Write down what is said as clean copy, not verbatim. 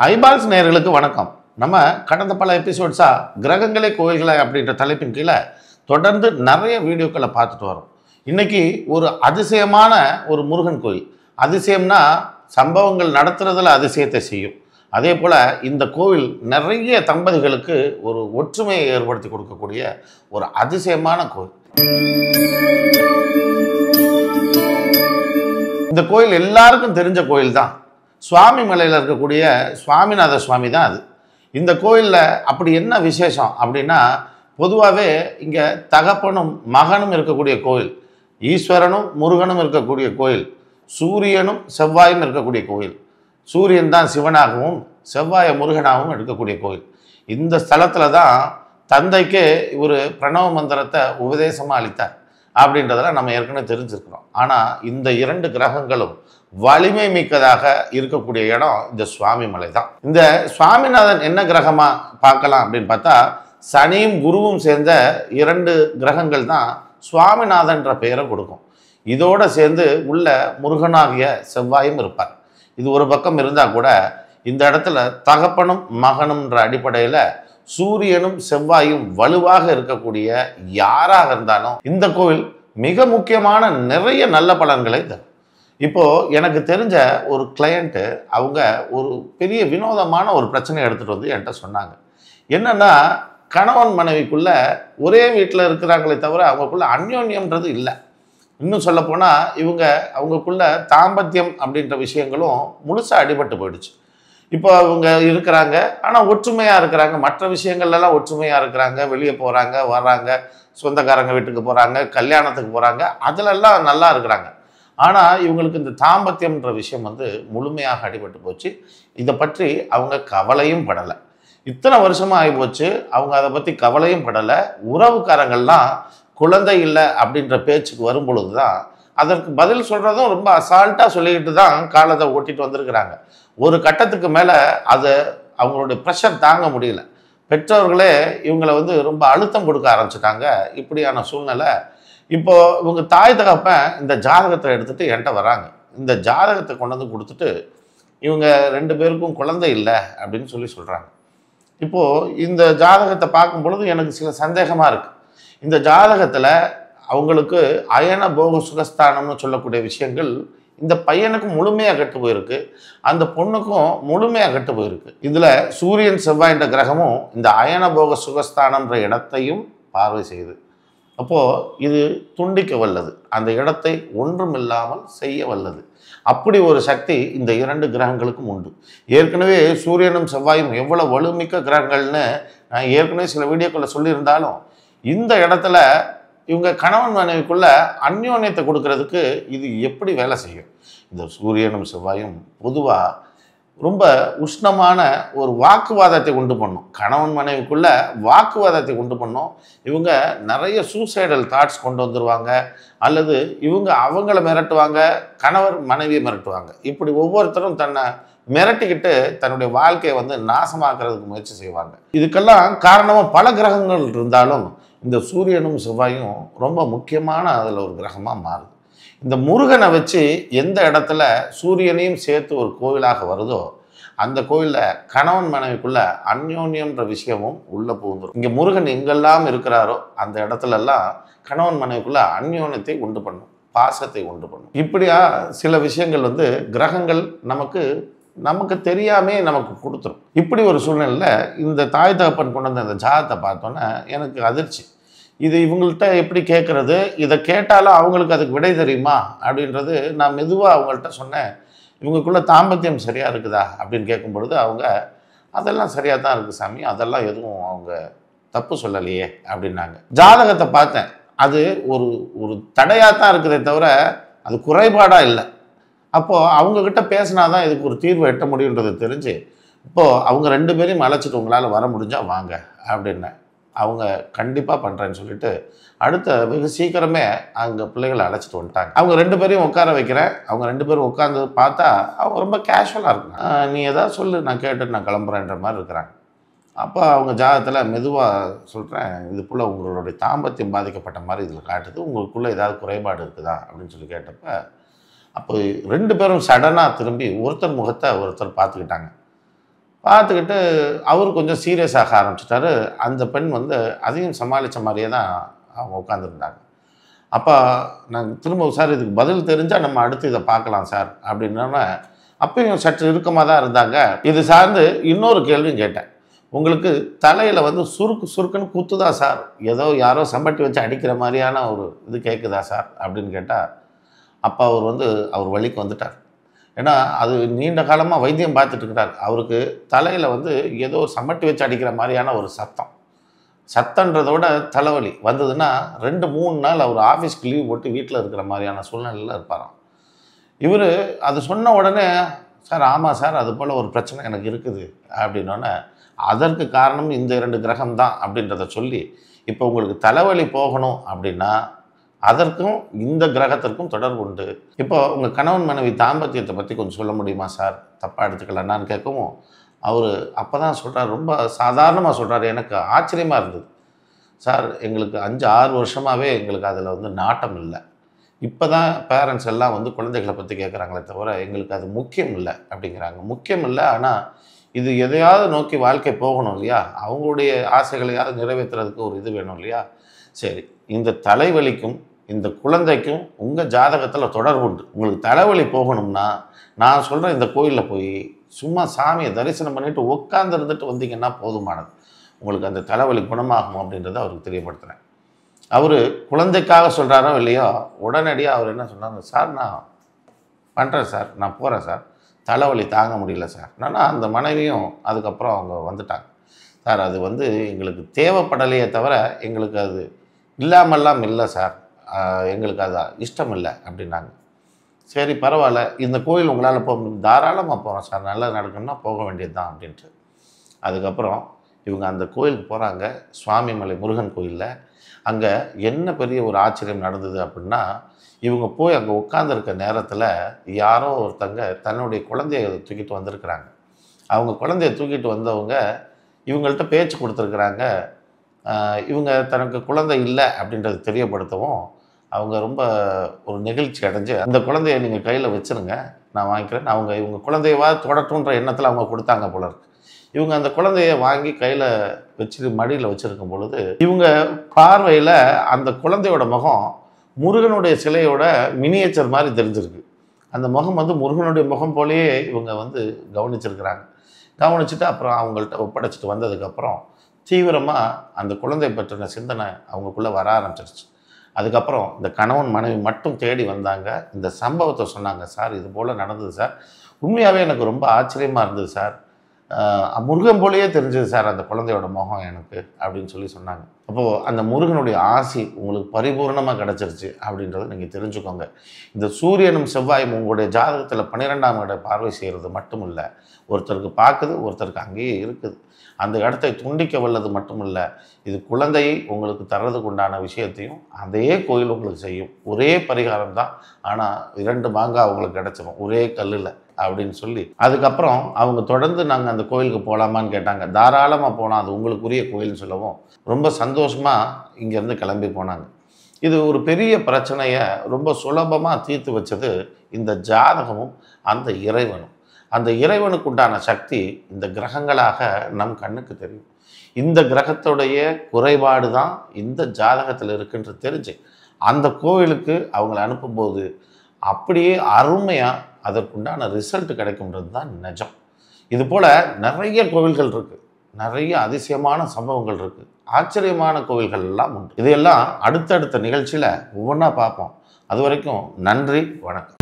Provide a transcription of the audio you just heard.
Eyeballs நேயர்களுக்கு வணக்கம். நம்ம கடந்த பல எபிசோட்ஸா கிரகங்களே கோயில்களை அப்படின்ற தலைப்பின் கீழே தொடர்ந்து நிறைய வீடியோக்களை பார்த்துட்டு வரோம். இன்னைக்கு ஒரு அதிசயமான ஒரு முருகன் கோயில். அதிசயம்னா சம்பவங்கள் நடத்துறதுல அதிசயத்தை செய்யும். அதே போல இந்த கோவில் நிறைய தம்பதிகளுக்கு ஒரு ஒற்றுமையை ஏற்படுத்தி கொடுக்கக்கூடிய ஒரு அதிசயமான கோயில். இந்த கோயில் எல்லாருக்கும் தெரிஞ்ச கோயில் தான். சுவாமி மலையில் இருக்கக்கூடிய சுவாமிநாத சுவாமி தான் அது. இந்த கோயிலில் அப்படி என்ன விசேஷம் அப்படின்னா, பொதுவாகவே இங்கே தகப்பனும் மகனும் இருக்கக்கூடிய கோயில், ஈஸ்வரனும் முருகனும் இருக்கக்கூடிய கோயில், சூரியனும் செவ்வாயும் இருக்கக்கூடிய கோயில், சூரியன் தான் சிவனாகவும் செவ்வாய முருகனாகவும் இருக்கக்கூடிய கோயில். இந்த ஸ்தலத்தில் தான் தந்தைக்கு ஒரு பிரணவ மந்திரத்தை உபதேசமாக அளித்தார் அப்படின்றதெல்லாம் நம்ம ஏற்கனவே தெரிஞ்சிருக்கிறோம். ஆனால் இந்த இரண்டு கிரகங்களும் வலிமை மிக்கதாக இருக்கக்கூடிய இடம் இந்த சுவாமி மலை தான். இந்த சுவாமிநாதன் என்ன கிரகமாக பார்க்கலாம் அப்படின்னு பார்த்தா, சனியும் குருவும் சேர்ந்த இரண்டு கிரகங்கள் தான் சுவாமிநாதன்ற பெயரை கொடுக்கும். இதோடு சேர்ந்து உள்ள முருகனாகிய செவ்வாயும் இருப்பார். இது ஒரு பக்கம் இருந்தால் கூட இந்த இடத்துல தகப்பனும் மகனும்ன்ற அடிப்படையில் சூரியனும் செவ்வாயும் வலுவாக இருக்கக்கூடிய யாராக இருந்தாலும் இந்த கோவில் மிக முக்கியமான நிறைய நல்ல பலன்களை தரும். இப்போது எனக்கு தெரிஞ்ச ஒரு கிளையண்ட்டு அவங்க ஒரு பெரிய வினோதமான ஒரு பிரச்சனையை எடுத்துகிட்டு வந்து என்கிட்ட சொன்னாங்க. என்னென்னா, கணவன் மனைவிக்குள்ள ஒரே வீட்டில் இருக்கிறாங்களே தவிர அவங்களுக்குள்ள அந்யோன்யம்ன்றது இல்லை. இன்னும் சொல்லப்போனால் அவங்களுக்குள்ள தாம்பத்தியம் அப்படின்ற விஷயங்களும் முழுசாக அடிபட்டு போயிடுச்சு. இப்போ அவங்க இருக்கிறாங்க, ஆனால் ஒற்றுமையாக இருக்கிறாங்க. மற்ற விஷயங்கள்லாம் ஒற்றுமையாக இருக்கிறாங்க. வெளியே போகிறாங்க, வர்றாங்க, சொந்தக்காரங்க வீட்டுக்கு போகிறாங்க, கல்யாணத்துக்கு போகிறாங்க, அதிலெல்லாம் நல்லா இருக்கிறாங்க. ஆனால் இவங்களுக்கு இந்த தாம்பத்தியம்ன்ற விஷயம் முழுமையாக அடிபட்டு போச்சு. இதை பற்றி அவங்க கவலையும் படலை. இத்தனை வருஷமாக ஆகிப்போச்சு, அவங்க அதை பற்றி கவலையும் படலை. உறவுக்காரங்கள்லாம் குழந்தை இல்லை அப்படின்ற பேச்சுக்கு வரும் பொழுது தான் அதற்கு பதில் சொல்கிறதும் ரொம்ப அசால்ட்டாக சொல்லிக்கிட்டு தான் காலத்தை ஓட்டிகிட்டு வந்திருக்கிறாங்க. ஒரு கட்டத்துக்கு மேலே அதை அவங்களுடைய ப்ரெஷர் தாங்க முடியல. பெற்றோர்களே இவங்களை ரொம்ப அழுத்தம் கொடுக்க ஆரம்பிச்சிட்டாங்க. இப்படியான சூழ்நிலை. இப்போது இவங்க தாய் தகப்பன் இந்த ஜாதகத்தை எடுத்துகிட்டு என்கிட்ட வராங்க. இந்த ஜாதகத்தை கொண்டு வந்து கொடுத்துட்டு இவங்க ரெண்டு பேருக்கும் குழந்தை இல்லை அப்படின்னு சொல்கிறாங்க. இப்போது இந்த ஜாதகத்தை பார்க்கும் பொழுது எனக்கு சில சந்தேகமாக இருக்குது. இந்த ஜாதகத்தில் அவங்களுக்கு அயன போக சுகஸ்தானம்னு சொல்லக்கூடிய விஷயங்கள் இந்த பையனுக்கு முழுமையாக கெட்டு போயிருக்கு, அந்த பொண்ணுக்கும் முழுமையாக கெட்டு போயிருக்கு. இதில் சூரியன் செவ்வாய்ன்ற கிரகமும் இந்த அயன போக சுகஸ்தானம்ன்ற இடத்தையும் பார்வை செய்யுது. அப்போது இது துண்டிக்க வல்லது, அந்த இடத்தை ஒன்றும் இல்லாமல் செய்ய வல்லது. அப்படி ஒரு சக்தி இந்த இரண்டு கிரகங்களுக்கும் உண்டு. ஏற்கனவே சூரியனும் செவ்வாயும் எவ்வளோ வலுமிக்க கிரகங்கள்னு நான் ஏற்கனவே சில வீடியோக்களில் சொல்லியிருந்தாலும், இந்த இடத்துல இவங்க கணவன் மனைவிக்குள்ள அந்யோன்யத்தை கொடுக்கறதுக்கு இது எப்படி வேலை செய்யும்? இந்த சூரியனும் செவ்வாயும் பொதுவாக ரொம்ப உஷ்ணமான ஒரு வாக்குவாதத்தை உண்டு பண்ணும். கணவன் மனைவிக்குள்ள வாக்குவாதத்தை உண்டு பண்ணும். இவங்க நிறைய சூசைடல் தாட்ஸ் கொண்டு வந்துடுவாங்க, அல்லது அவங்கள மிரட்டுவாங்க, கணவர் மனைவியை மிரட்டுவாங்க. இப்படி ஒவ்வொருத்தரும் தன்னை மிரட்டிக்கிட்டு தன்னுடைய வாழ்க்கையை நாசமாக்குறதுக்கு முயற்சி செய்வாங்க. இதுக்கெல்லாம் காரணமாக பல கிரகங்கள் இருந்தாலும் இந்த சூரியனும் செவ்வாயும் ரொம்ப முக்கியமான அதில் ஒரு கிரகமாக மாறுது. இந்த முருகனை வச்சு எந்த இடத்துல சூரியனையும் சேர்த்து ஒரு கோவிலாக வருதோ அந்த கோயிலில் கணவன் மனைவிக்குள்ள அந்யோன்யம்ன்ற விஷயமும் உள்ளே புகுந்துடும். இங்கே முருகன் எங்கெல்லாம் இருக்கிறாரோ அந்த இடத்துலலாம் கணவன் மனைவிக்குள்ள அந்யோன்யத்தை உண்டு பண்ணும், பாசத்தை உண்டு பண்ணும். இப்படியா சில விஷயங்கள் கிரகங்கள் நமக்கு தெரியாமே நமக்கு கொடுத்துரும். இப்படி ஒரு சூழ்நிலையில் இந்த தாய் தகப்பன் கொண்டு வந்த அந்த ஜாதகத்தை பார்த்தோன்னே எனக்கு அதிர்ச்சி. இது இவங்கள்ட்ட எப்படி கேட்குறது? இதை கேட்டாலும் அவங்களுக்கு அதுக்கு விடை தெரியுமா அப்படின்றது நான் மெதுவாக அவங்கள்ட்ட சொன்னேன். இவங்களுக்குள்ள தாம்பத்தியம் சரியாக இருக்குதா அப்படின்னு கேட்கும் பொழுது அவங்க அதெல்லாம் சரியாக தான் இருக்குது சாமி, அதெல்லாம் எதுவும் அவங்க தப்பு சொல்லலையே அப்படின்னாங்க. ஜாதகத்தை பார்த்தேன், அது ஒரு தடையாக தான் இருக்குதே தவிர அது குறைபாடாக இல்லை. அப்போது அவங்கக்கிட்ட பேசினா தான் இதுக்கு ஒரு தீர்வு எட்ட முடியுன்றது தெரிஞ்சு இப்போது அவங்க ரெண்டு பேரையும் அழைச்சிட்டு உங்களால் வர முடிஞ்சால் வாங்க அப்படின்னேன். அவங்க கண்டிப்பாக பண்ணுறேன்னு சொல்லிட்டு அடுத்த வெகு சீக்கிரமே அங்கே பிள்ளைகளை அழைச்சிட்டு வந்துட்டாங்க. அவங்க ரெண்டு பேரையும் உட்கார வைக்கிறேன். அவங்க ரெண்டு பேரும் உட்காந்து பார்த்தா அவங்க ரொம்ப கேஷுவலாக இருக்காங்க. நீ எதாவது சொல்லு, நான் கேட்டுட்டு நான் கிளம்புறேன்ற மாதிரி இருக்கிறாங்க. அப்போ அவங்க ஜாதகத்தில் மெதுவாக சொல்கிறேன், இது போல் உங்களுடைய தாம்பத்தியம் பாதிக்கப்பட்ட மாதிரி இதில் காட்டுது, உங்களுக்குள்ளே ஏதாவது குறைபாடு இருக்குதா அப்படின்னு சொல்லி கேட்டப்ப அப்போ ரெண்டு பேரும் சடனாக திரும்பி ஒருத்தர் முகத்தை ஒருத்தர் பார்த்துக்கிட்டாங்க. பார்த்துக்கிட்டு அவர் கொஞ்சம் சீரியஸ் ஆக ஆரம்பிச்சிட்டாரு. அந்த பெண் வந்து அதையும் சமாளித்த மாதிரியே தான் அவங்க உட்காந்துருந்தாங்க. அப்போ நான் திரும்ப, சார் இதுக்கு பதில் தெரிஞ்சால் நம்ம அடுத்து இதை பார்க்கலாம் சார் அப்படின்னோடனே, அப்பயும் சற்று இறுக்கமாக தான் இருந்தாங்க. இது சார்ந்து இன்னொரு கேள்வியும் கேட்டேன். உங்களுக்கு தலையில் வந்து சுருக்கு சுருக்குன்னு குத்துதா சார், ஏதோ யாரோ சம்பட்டி வச்சு அடிக்கிற மாதிரியான ஒரு இது கேட்குதா சார் அப்படின்னு கேட்டால், அப்போ அவர் வந்து அவர் வழிக்கு வந்துட்டார். ஏன்னா அது நீண்ட காலமாக வைத்தியம் பார்த்துட்டு இருக்கிறார். அவருக்கு தலையில் வந்து ஏதோ சம்பட்டி வச்சு அடிக்கிற மாதிரியான ஒரு சத்தன்றதை விட தலைவலி வந்ததுன்னா 2-3 நாள் அவர் ஆஃபீஸ்க்கு லீவ் போட்டு வீட்டில் இருக்கிற மாதிரியான சூழ்நிலையில் இருப்பாராம். இவர் அது சொன்ன உடனே, சார் ஆமாம் சார், அது போல் ஒரு பிரச்சனை எனக்கு இருக்குது அப்படின்னோடனே, அதற்கு காரணம் இந்த 2 கிரகம் தான் அப்படின்றத சொல்லி, இப்போ உங்களுக்கு தலைவலி போகணும் அப்படின்னா அதற்கும் இந்த கிரகத்திற்கும் தொடர்பு உண்டு. இப்போ உங்கள் கணவன் மனைவி தாம்பத்தியத்தை பற்றி கொஞ்சம் சொல்ல முடியுமா சார், தப்பாக எடுத்துக்கலான்னு கேட்கவும், அவர் அப்போ தான் சொல்கிறார், ரொம்ப சாதாரணமாக சொல்கிறார். எனக்கு ஆச்சரியமாக இருந்தது. சார் எங்களுக்கு 5-6 வருஷமாகவே எங்களுக்கு அதில் வந்து நாட்டம் இல்லை. இப்போ தான் பேரண்ட்ஸ் எல்லாம் வந்து குழந்தைகளை பற்றி கேட்குறாங்களே தவிர எங்களுக்கு அது முக்கியம் இல்லை அப்படிங்கிறாங்க. முக்கியம் இல்லை, ஆனால் இது எதையாவது நோக்கி வாழ்க்கை போகணும் இல்லையா, அவங்களுடைய ஆசைகளையாவது நிறைவேற்றுறதுக்கு ஒரு இது வேணும் இல்லையா. சரி, இந்த தலைவலிக்கும் இந்த குழந்தைக்கும் உங்கள் ஜாதகத்தில் தொடர்பு உண்டு. உங்களுக்கு தலைவலி போகணும்னா நான் சொல்கிறேன், இந்த கோயிலில் போய் சும்மா சாமியை தரிசனம் பண்ணிவிட்டு உட்கார்ந்து இருந்துட்டு வந்தீங்கன்னா போதுமானது. உங்களுக்கு அந்த தலைவலி குணமாகும் அப்படின்றத அவருக்கு தெரியப்படுத்துகிறேன். அவர் குழந்தைக்காக சொல்கிறாரோ இல்லையோ, உடனடியாக அவர் என்ன சொன்னார், சார் நான் பண்ணுறேன் சார், நான் போகிறேன் சார், தலைவலி தாங்க முடியல சார். ஆனால் அந்த மனைவியும் அதுக்கப்புறம் அவங்க வந்துட்டாங்க. சார் அது வந்து எங்களுக்கு தேவைப்படலையே தவிர எங்களுக்கு அது இல்லாமல்லாம் இல்லை சார், எங்களுக்கு அது இஷ்டம் இல்லை அப்படின்னாங்க. சரி பரவாயில்ல, இந்த கோயில் உங்களால் போக முடியும், தாராளமாக போகிறோம் சார், நல்லா நடக்கணும்னா போக வேண்டியது தான் அப்படின்ட்டு. அதுக்கப்புறம் இவங்க அந்த கோயிலுக்கு போகிறாங்க, சுவாமிமலை முருகன் கோயிலில். அங்கே என்ன பெரிய ஒரு ஆச்சரியம் நடந்தது அப்படின்னா, இவங்க போய் அங்கே உட்காந்துருக்க நேரத்தில் யாரோ ஒருத்தங்க தன்னுடைய குழந்தைய தூக்கிட்டு வந்திருக்கிறாங்க. அவங்க குழந்தைய தூக்கிட்டு வந்தவங்க இவங்கள்ட்ட பேச்சு கொடுத்துருக்குறாங்க. இவங்க தனக்கு குழந்தை இல்லை அப்படின்றத தெரியப்படுத்தவும் அவங்க ரொம்ப ஒரு நெகிழ்ச்சி அடைஞ்சு, அந்த குழந்தைய நீங்கள் கையில் வச்சுருங்க, நான் வாங்கிக்கிறேன். இவங்க குழந்தையவா தொடட்டுன்ற எண்ணத்தில் அவங்க கொடுத்தாங்க போல இருக்கு. இவங்க அந்த குழந்தைய வாங்கி கையில் வச்சு மடியில் வச்சுருக்கும் பொழுது இவங்க பார்வையில் அந்த குழந்தையோட முகம் முருகனுடைய சிலையோட மினியேச்சர் மாதிரி தெரிஞ்சிருக்கு. அந்த முகம் வந்து முருகனுடைய முகம் போலேயே இவங்க வந்து கவனிச்சிருக்கிறாங்க. கவனிச்சுட்டு அப்புறம் அவங்கள்ட்ட ஒப்படைச்சிட்டு வந்ததுக்கப்புறம் தீவிரமாக அந்த குழந்தை பற்றின சிந்தனை அவங்களுக்குள்ளே வர ஆரம்பிச்சிருச்சு. அதுக்கப்புறம் இந்த கணவன் மனைவி மட்டும் தேடி வந்தாங்க. இந்த சம்பவத்தை சொன்னாங்க. சார் இது போல் நடந்தது சார், உண்மையாகவே எனக்கு ரொம்ப ஆச்சரியமாக இருந்தது சார், முருகன் போலேயே தெரிஞ்சது சார் அந்த குழந்தையோட முகம் எனக்கு அப்படின்னு சொல்லி சொன்னாங்க. அப்போது அந்த முருகனுடைய ஆசி உங்களுக்கு பரிபூர்ணமாக கிடச்சிருச்சு அப்படின்றத நீங்கள் தெரிஞ்சுக்கோங்க. இந்த சூரியனும் செவ்வாயும் உங்களுடைய ஜாதகத்தில் 12ஆம் இட பார்வை செய்கிறது மட்டும் இல்லை, ஒருத்தருக்கு பார்க்குது, ஒருத்தருக்கு அங்கேயே இருக்குது. அந்த இடத்தை துண்டிக்க வல்லது மட்டும் இல்லை, இது குழந்தையை உங்களுக்கு தர்றதுக்கு உண்டான விஷயத்தையும் அதே கோயில் உங்களுக்கு செய்யும். ஒரே பரிகாரம் தான், ஆனால் 2 மாங்காய் அவங்களுக்கு கிடச்சிரும் ஒரே கல்லில் அப்படின்னு சொல்லி, அதுக்கப்புறம் அவங்க தொடர்ந்து நாங்கள் அந்த கோயிலுக்கு போகலாமான்னு கேட்டாங்க. தாராளமாக போனால், அது உங்களுக்குரிய கோயில்னு சொல்லவும் ரொம்ப சந்தோஷமாக இங்கேருந்து கிளம்பி போனாங்க. இது ஒரு பெரிய பிரச்சனையை ரொம்ப சுலபமாக தீர்த்து வச்சது இந்த ஜாதகமும் அந்த இறைவனும். அந்த இறைவனுக்கு உண்டான சக்தி இந்த கிரகங்களாக நம் கண்ணுக்கு தெரியும். இந்த கிரகத்துடைய குறைபாடு தான் இந்த ஜாதகத்தில் இருக்குன்ற தெரிஞ்சு அந்த கோவிலுக்கு அவங்கள அனுப்பும்போது அப்படியே அருமையாக அதற்குண்டான ரிசல்ட் கிடைக்கும்ன்றது தான் நிஜம். இதுபோல் நிறைய கோவில்கள் இருக்குது, நிறைய அதிசயமான சம்பவங்கள் இருக்குது, ஆச்சரியமான கோவில்கள் எல்லாம் உண்டு. இதையெல்லாம் அடுத்தடுத்த நிகழ்ச்சியில் ஒவ்வொன்றா பார்ப்போம். அது வரைக்கும் நன்றி, வணக்கம்.